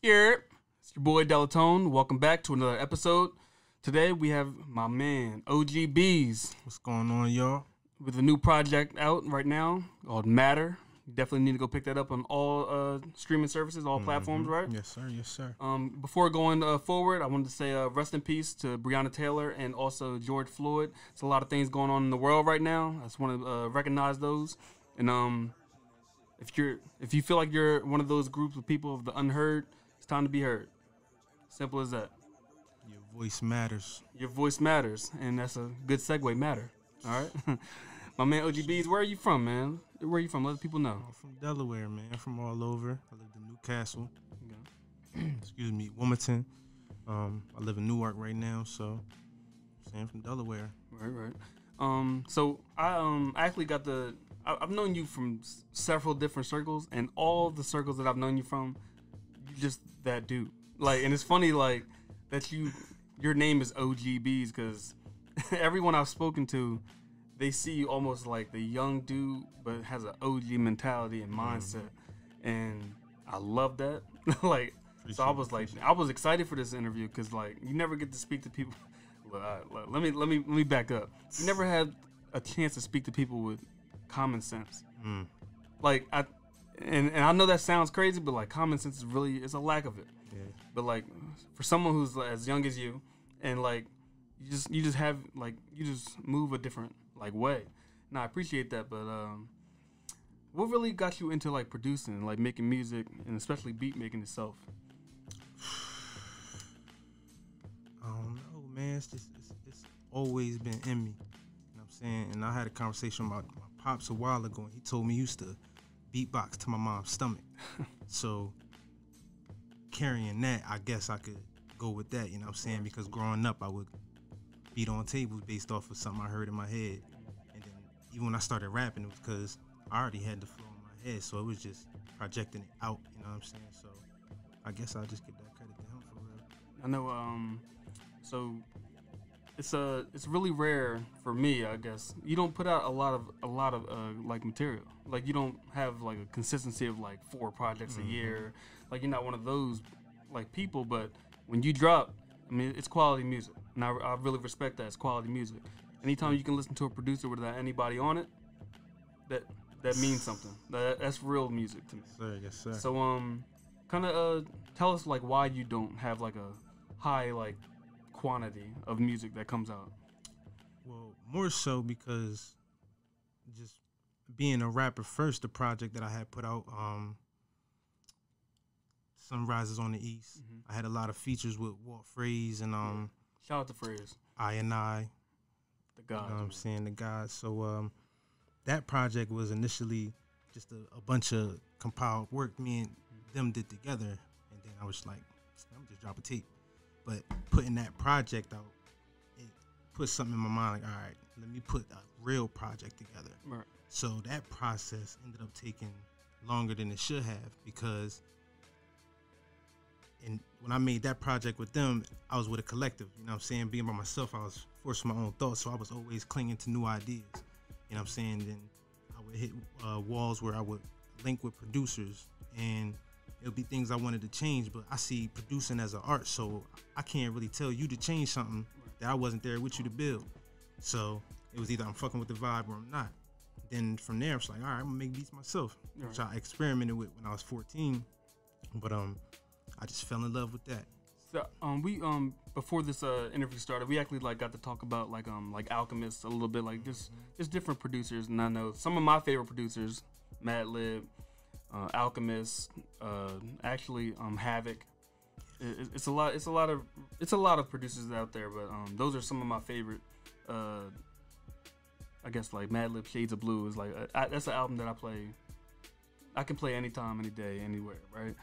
Yerrp, it's your boy Delatone. Welcome back to another episode. Today we have my man OG Beez What's going on, y'all? with a new project out right now called Matter. You definitely need to go pick that up on all streaming services, all platforms, right? Yes, sir. Yes, sir. Before going forward, I wanted to say rest in peace to Breonna Taylor and also George Floyd. It's a lot of things going on in the world right now. I just want to recognize those. And if you feel like you're one of those groups of people of the unheard, it's time to be heard. Simple as that. Your voice matters. Your voice matters, and that's a good segue. Matter. All right. My man OGBs, where are you from, man? Where are you from? Let the people know. I'm from Delaware, man. I'm from all over. I lived in Newcastle. Okay. Excuse me, Wilmington. I live in Newark right now, so I'm from Delaware. Right. So I actually got I've known you from several different circles, and all the circles that I've known you from, you just that dude. Like, and it's funny, like, that your name is OGBs, because everyone I've spoken to, they see you almost like the young dude, but has an OG mentality and mindset, and I love that. Like, so I was excited for this interview because, like, you never get to speak to people. Let me back up. You never had a chance to speak to people with common sense. Like, I know that sounds crazy, but like, common sense is a lack of it. Yeah. But like, for someone who's as young as you, and like, you just move a different like way. And I appreciate that. But what really got you into like producing, like making music, and especially beat making itself? I don't know, man. It's always been in me. You know what I'm saying? And I had a conversation with my pops a while ago, and he told me he used to beatbox to my mom's stomach. So carrying that, I guess I could go with that, you know what I'm saying? Because growing up, I would beat on tables based off of something I heard in my head. And then even when I started rapping, it was because I already had the flow in my head, so it was just projecting it out, you know what I'm saying? So I guess I'll just give that credit to him for real. I know. So it's really rare for me, I guess. You don't put out a lot of like material. Like, you don't have like a consistency of like 4 projects a year. Like, you're not one of those like people. But when you drop, I mean, it's quality music, and I really respect that. It's quality music. Anytime you can listen to a producer without anybody on it, that means something. That's real music to me. Sir, yes, sir. So kind of tell us like why you don't have like a high like quantity of music that comes out. Well, more so because just being a rapper first, the project that I had put out, Sunrises on the East. I had a lot of features with Walt Phrase and Shout out to Phrase, I and I. the God. You know what I'm saying? The guys. So that project was initially just a bunch of compiled work me and them did together. And then I was like, I'm just drop a tape. But putting that project out, it put something in my mind like, all right, let me put a real project together. Right. So that process ended up taking longer than it should have, because when I made that project with them, I was with a collective, you know what I'm saying? Being by myself, I was forcing my own thoughts, so I was always clinging to new ideas, you know what I'm saying? Then I would hit walls where I would link with producers, and it would be things I wanted to change, but I see producing as an art, so I can't really tell you to change something that I wasn't there with you to build. So it was either I'm fucking with the vibe or I'm not. Then from there, I was like, all right, I'm gonna make beats myself, which I experimented with when I was 14, but I just fell in love with that. So we before this interview started, we actually like got to talk about like Alchemist a little bit, like just different producers, and I know some of my favorite producers, Madlib, Alchemist, actually Havoc. It's a lot of producers out there, but those are some of my favorite. I guess like Madlib Shades of Blue is like that's an album that I can play anytime, any day, anywhere, right?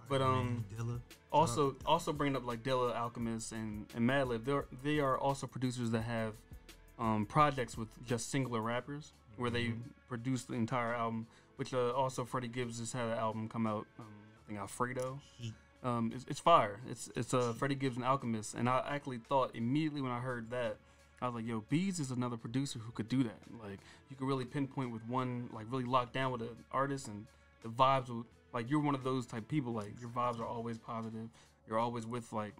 But Dilla. also bring up like Dilla, Alchemist, and Madlib. They are also producers that have projects with just singular rappers where they produce the entire album. Which also Freddie Gibbs just had an album come out. I think Alfredo. It's fire. It's Freddie Gibbs and Alchemist, and I actually thought immediately when I heard that, I was like, yo, Beez is another producer who could do that. Like, you could really pinpoint with one, like really lock down with an artist, and the vibes like you're one of those type people. Like your vibes are always positive. You're always with like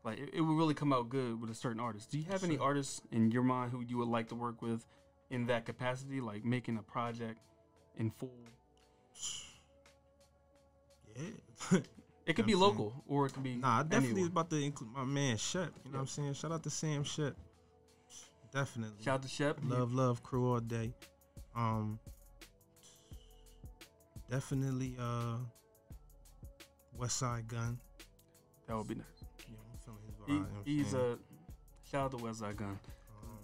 it would really come out good with a certain artist. Do you have any artists in your mind who you would like to work with in that capacity, like making a project in full? Yeah. It could be local or it could be. Nah, I definitely anywhere. was about to include my man Shep. You know what I'm saying? Shout out to Sam Shep. Definitely. Shout out to Shep. Love crew all day. Definitely West Side Gun. That would be nice. Yeah, I'm feeling his vibe. You know what I'm He's saying? shout out to West Side Gun.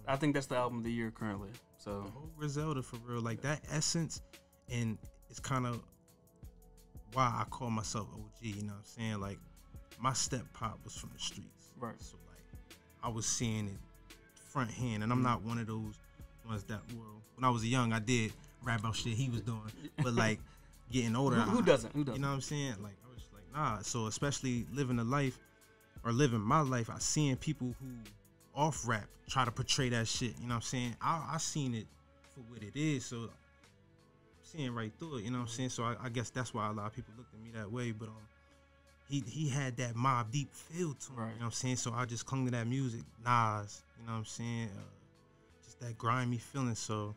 I think that's the album of the year currently. So the whole Griselda for real, like that essence, and it's kind of why I call myself OG. You know what I'm saying? Like my step pop was from the streets, right? So like I was seeing it front hand, and I'm not one of those ones that when I was young I did rap about shit he was doing, but like getting older, who doesn't? Who doesn't? You know what I'm saying? Like I was like nah. So especially living my life, I seeing people who off rap try to portray that shit. You know what I'm saying? I seen it for what it is, so I'm seeing right through it. You know what I'm saying? So I guess that's why a lot of people looked at me that way. But he had that Mobb Deep feel to him. Right. You know what I'm saying? So I just clung to that music. Nas, you know what I'm saying? Just that grimy feeling. So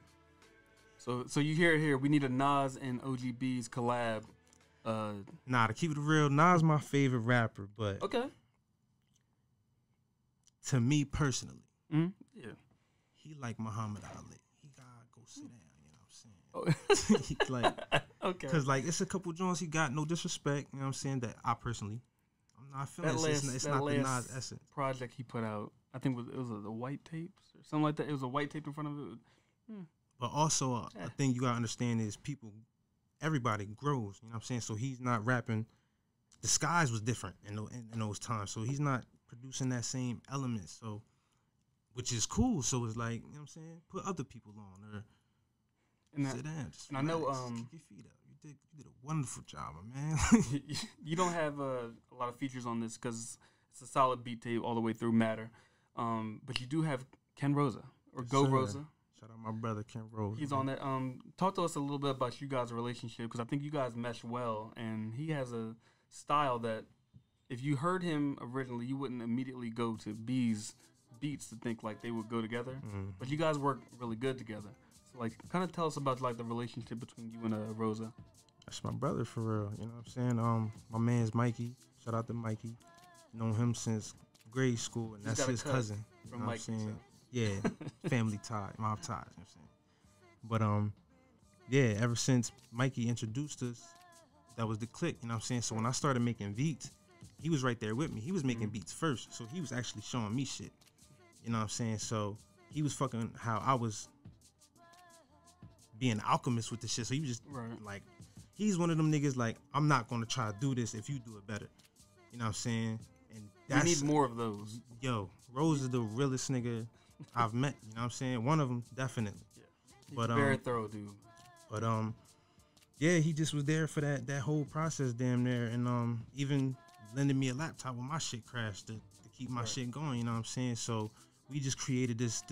you hear it here. We need a Nas and OG Beez collab. Nah, to keep it real, Nas my favorite rapper, but okay. To me personally, yeah, he like Muhammad Ali. He gotta go sit down. You know what I'm saying? Like, okay, cause like it's a couple joints he got. No disrespect, you know what I'm saying? That I personally, I'm not feeling. It's not the Nas essence. Project he put out, I think it was the white tapes or something like that. It was a white tape in front of it. But also a thing you gotta understand is everybody grows. You know what I'm saying? So he's not rapping. The skies was different in those times, so he's not producing that same element. So, which is cool. So it's like, you know what I'm saying? Put other people on or sit down. Just and relax, I know kick your feet up. You did a wonderful job, my man. You don't have a lot of features on this because it's a solid beat tape all the way through Matter. But you do have Ken Rosa or Go Rosa. Shout out my brother Ken Rosa. He's on that. Talk to us a little bit about you guys' relationship because I think you guys mesh well, and he has a style that if you heard him originally, you wouldn't immediately go to Beez beats to think like they would go together. But you guys work really good together. So like, kind of tell us about like the relationship between you and Rosa. That's my brother for real. You know what I'm saying? My man's Mikey. Shout out to Mikey. Known him since grade school, and that's his cousin. You know what I'm saying? Yeah, family tie, mob ties. You know what I'm saying? But yeah, ever since Mikey introduced us, that was the click. You know what I'm saying? So when I started making beats, he was right there with me. He was making beats first, so he was actually showing me shit. You know what I'm saying? So he was fucking how I was being alchemist with the shit. So he was just like, he's one of them niggas like, I'm not gonna try to do this if you do it better. You know what I'm saying? And we need more of those. Yo, Rose is the realest nigga I've met. You know what I'm saying? One of them, definitely. Yeah. He's a very thorough dude. But yeah, he just was there for that whole process damn near, and even lending me a laptop when my shit crashed to keep my shit going. You know what I'm saying? So we just created this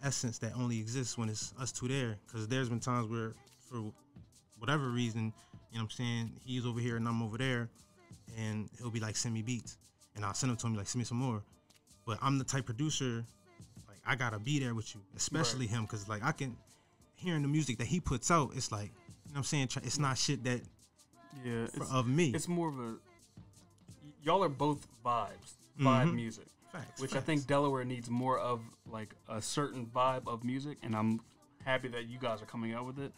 essence that only exists when it's us two there. Because there's been times where, for whatever reason, you know what I'm saying, he's over here and I'm over there, and he'll be like, send me beats, and I'll send them to him like, send me some more. But I'm the type producer, like, I gotta be there with you, especially him, because like I can hearing the music that he puts out, it's like, you know what I'm saying, it's not shit that of me. It's more of a, y'all are both vibe music. Which I think Delaware needs more of, like a certain vibe of music, and I'm happy that you guys are coming out with it.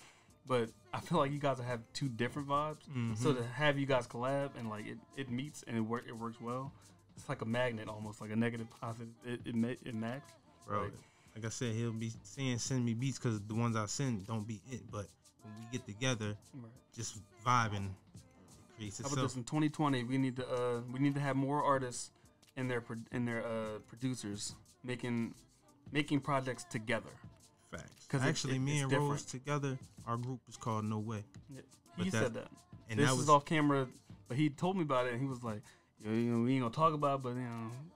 But I feel like you guys have two different vibes, so to have you guys collab and like it meets and it works well. It's like a magnet, almost like a negative positive. It matches. Bro, like I said, he'll be saying send me beats because the ones I send don't be it. But when we get together, just vibing, it creates itself. How about this in 2020? We need to have more artists and their producers making projects together. Facts. Actually, me and Rose together, our group is called No Way. Yeah, he said that. And this is off camera, but he told me about it, and he was like, we ain't gonna talk about it, but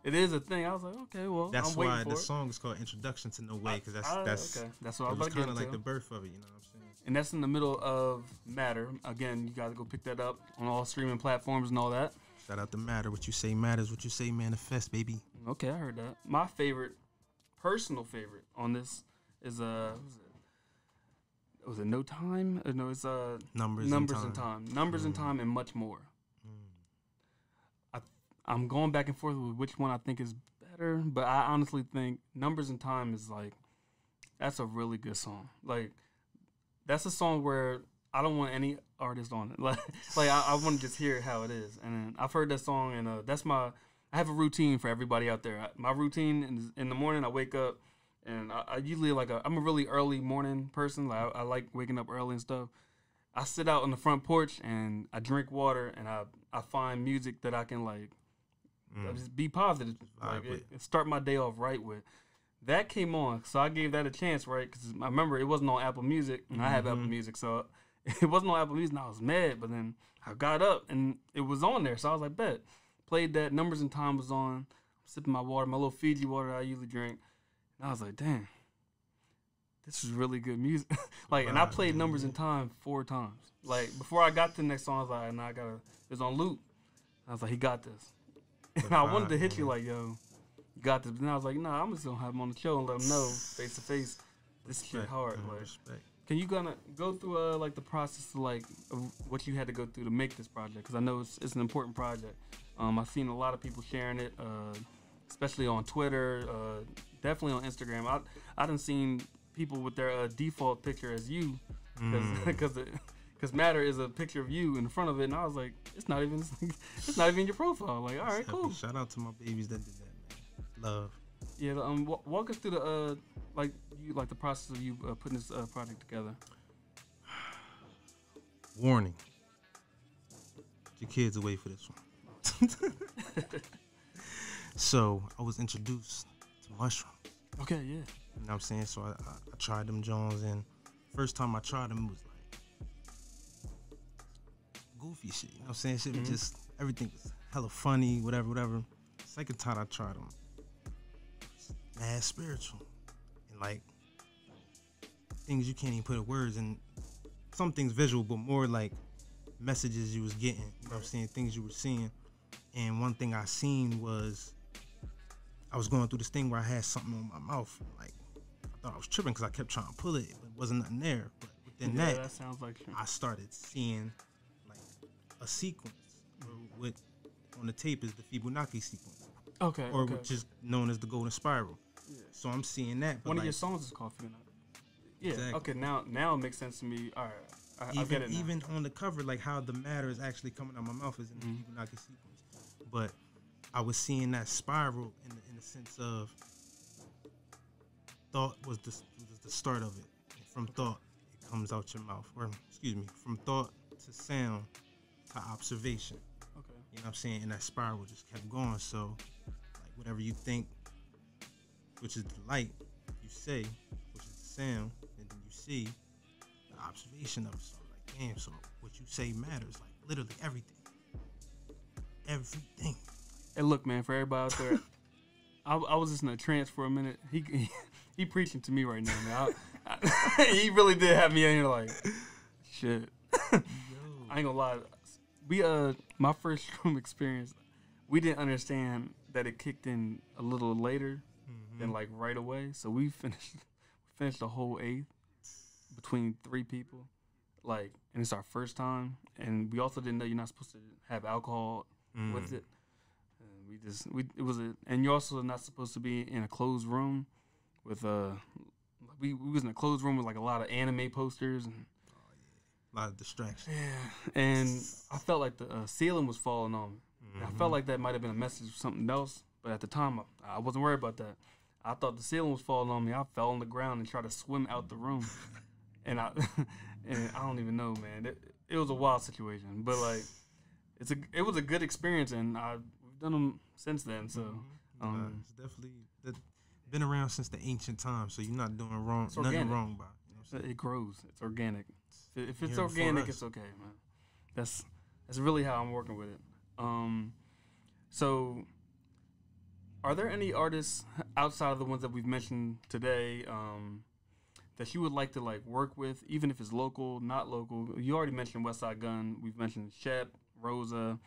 it is a thing. I was like, okay, well, that's I'm waiting why for the it. song is called Introduction to No Way, because that's okay. That's what I was it was about to kind get of like into. the birth of it. You know what I'm saying? And that's in the middle of Matter. Again, you gotta go pick that up on all streaming platforms and all that. Shout out to Matter. What you say matters. What you say manifest, baby. Okay, I heard that. My personal favorite on this is was it No Time? No, it's Numbers and Time. Numbers and Time and Much More. I'm going back and forth with which one I think is better, but I honestly think Numbers and Time is like, that's a really good song. Like, that's a song where I don't want any artist on it. Like I want to just hear it how it is. And I've heard that song, and I have a routine for everybody out there. My routine is in the morning, I wake up, and I usually I'm a really early morning person. Like I like waking up early and stuff. I sit out on the front porch and I drink water, and I find music that I can just be positive, like start my day off right with. That came on, so I gave that a chance, right? Because I remember it wasn't on Apple Music, and I have Apple Music, so it wasn't on Apple Music, and I was mad. But then I got up, and it was on there, so I was like, bet. Played that. Numbers and Time was on. I'm sipping my water, my little Fiji water that I usually drink, and I was like, damn, this is really good music. And I played Numbers and Time 4 times. Like, before I got to the next song, I was like, nah, it's on loop. I was like, he got this. And I wanted to hit you like, yo, you got this. But then I was like, nah, I'm just going to have him on the show and let him know face to face. This shit hard. Respect. Can you gonna go through the process of what you had to go through to make this project? Because I know it's an important project. I've seen a lot of people sharing it, especially on Twitter, definitely on Instagram. I done seen people with their default picture as you, because Matter is a picture of you in front of it, and I was like, it's not even your profile. Like, all right, cool. Shout out to my babies that did that, man. Love. Yeah. Walk us through the the process of you putting this project together. Warning. Put your kids away for this one. So I was introduced to mushrooms. Okay, yeah. You know what I'm saying? So I tried them Jones, and first time I tried them was like goofy shit. You know what I'm saying? Shit was just, everything was hella funny, whatever. Second time I tried them, mad spiritual, and like things you can't even put in words, and some things visual, but more like messages you was getting. You know what I'm saying? Things you were seeing. And one thing I seen was I was going through this thing where I had something on my mouth. Like, I thought I was tripping because I kept trying to pull it, but wasn't nothing there. But within that sounds like I started seeing like a sequence. What on the tape is the Fibonacci sequence. Okay. Or which is known as the Golden Spiral. Yeah. So I'm seeing that. But one of your songs is called Fibonacci. Yeah. Exactly. Okay. Now it makes sense to me. All right. I get it now. Even on the cover, like how the matter is actually coming out of my mouth is in the Fibonacci sequence. But I was seeing that spiral in the sense of thought was the start of it. And from thought, it comes out your mouth. Or, excuse me, from thought to sound to observation. Okay. You know what I'm saying? And that spiral just kept going. So, like, whatever you think, which is the light, you say, which is the sound, and then you see the observation of it. So, like, damn, so what you say matters. Like, literally everything. Everything. Hey, look, man, for everybody out there, I was just in a trance for a minute. He preaching to me right now, man. He really did have me in here like, shit. I ain't gonna lie. We my first room experience, we didn't understand that it kicked in a little later than like right away. So we finished the whole 8th between 3 people, like, and it's our first time. And we also didn't know you're not supposed to have alcohol with it. It was and you're also not supposed to be in a closed room with we was in a closed room with like a lot of anime posters and a lot of distractions. Yeah, and I felt like the ceiling was falling on me. I felt like that might have been a message or something else, but at the time I wasn't worried about that. I thought the ceiling was falling on me. I fell on the ground and tried to swim out the room, and I don't even know, man. It was a wild situation, but like it was a good experience, and we've done them since then. So it's definitely been around since the ancient times. So you're not doing wrong, nothing wrong by it. You know it grows. It's organic. If it's organic, it's okay, man. That's really how I'm working with it. So, are there any artists outside of the ones that we've mentioned today that you would like to like work with, even if it's local, not local? You already mentioned Westside Gun. We've mentioned Shep, Rosa,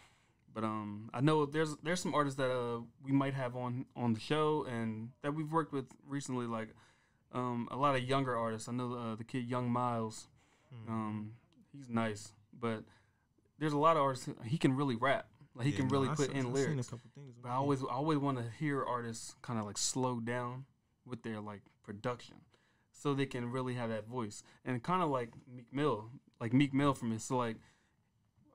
but I know there's some artists that we might have on the show and that we've worked with recently, like a lot of younger artists. I know the kid Young Miles. He's nice, but there's a lot of artists. He can really rap. Like he can really put in lyrics. Seen a couple things but I always want to hear artists kind of like slow down with their like production, so they can really have that voice. And kind of like Meek Mill for me. So like,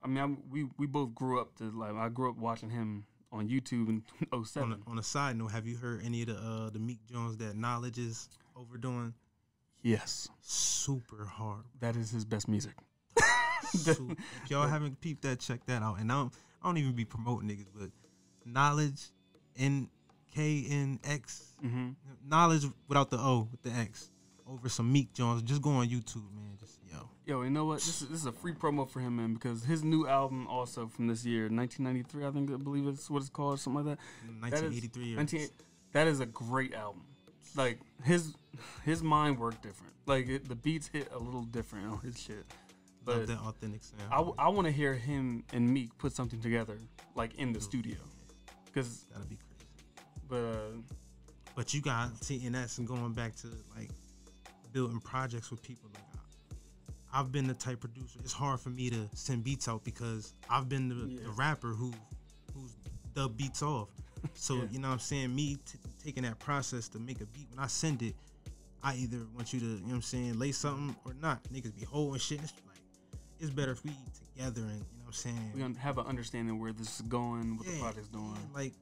I mean, we both grew up to like I grew up watching him on YouTube in 2007. On a side note, have you heard any of the Meek Jones that Knowledge is overdoing? Yes, super hard. That is his best music. If y'all haven't peeped that, check that out. And I don't even be promoting niggas, but Knowledge, NKNX, Knowledge without the O, with the X, over some Meek Jones. Just go on YouTube, man. Just yo, you know what? This is a free promo for him, man, because his new album also from this year, 1993, I believe it's what it's called, something like that. 1983. That is a great album. Like his mind worked different. Like the beats hit a little different on his shit. But love that authentic sound. I want to hear him and Meek put something together, like in the studio, because that'll be crazy. But you got TNS and going back to like building projects with people. Like I've been the type producer. It's hard for me to send beats out because I've been the rapper who's dubbed beats off. So you know what I'm saying. Me taking that process to make a beat. When I send it, I either want you to, you know what I'm saying, lay something or not. Niggas be holding shit. It's better if we eat together and, you know what I'm saying, we gonna have an understanding where this is going, what the project's doing. Like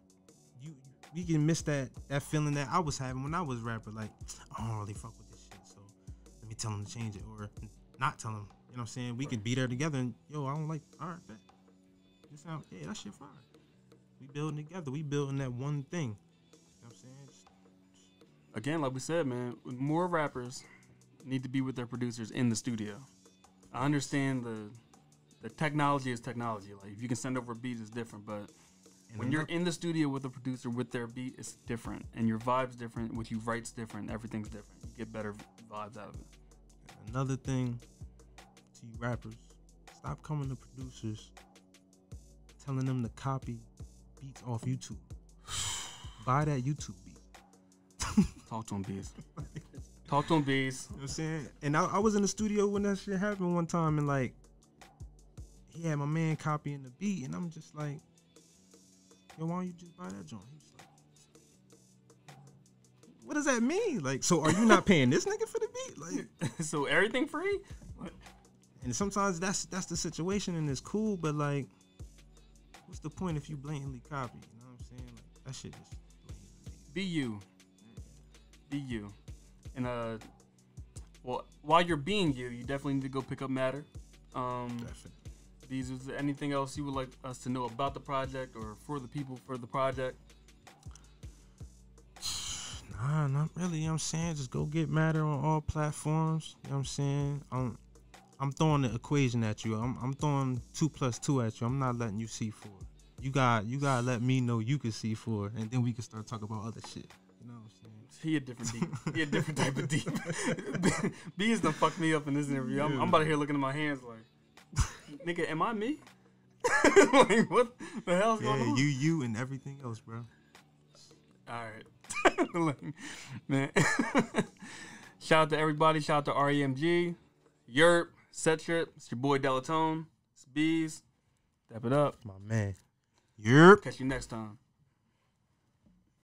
we can miss that feeling that I was having when I was rapper. Like, I don't really fuck with this shit, so let me tell him to change it or not tell him. You know what I'm saying? We could be there together and I don't like. All right, bet. This sound that shit fire. We building together. We building that one thing. You know what I'm saying? Again, like we said, man, more rappers need to be with their producers in the studio. I understand the technology is technology. Like if you can send over a beat, it's different. But when you're in the studio with a producer with their beat, it's different, and your vibe's different. What you write's different. Everything's different. You get better vibes out of it. Another thing to you rappers: stop coming to producers, telling them to copy beats off YouTube. Buy that YouTube beat. Talk to him, Beez. Talk to him, Beez. You know what I'm saying? And I was in the studio when that shit happened one time, and like, he had my man copying the beat, and I'm just like, yo, why don't you just buy that joint? He was like, what does that mean? Like, so are you not paying this nigga for the beat? Like, so everything free? What? And sometimes that's the situation, and it's cool, but like, what's the point if you blatantly copy? You know what I'm saying? Like, that shit just be you. Be you. And well, while you're being you definitely need to go pick up Matter. Definitely. Beez, is there anything else you would like us to know about the project or for the people for the project? Nah, not really. You know what I'm saying? Just go get Matter on all platforms. You know what I'm saying? I'm throwing the equation at you. I'm throwing 2 + 2 at you. I'm not letting you see 4. You gotta let me know you can see 4, and then we can start talking about other shit. You know what I'm saying? He a different deep. He a different type of deep. Beez done fucked me up in this interview. I'm about to here looking at my hands like, nigga, am I me? Like, what the hell's going on? You and everything else, bro. All right. Man. Shout out to everybody. Shout out to REMG, Yerrp, Set Trip. It's your boy Delatone. It's Beez. Step it up. My man. Yerrp. Catch you next time.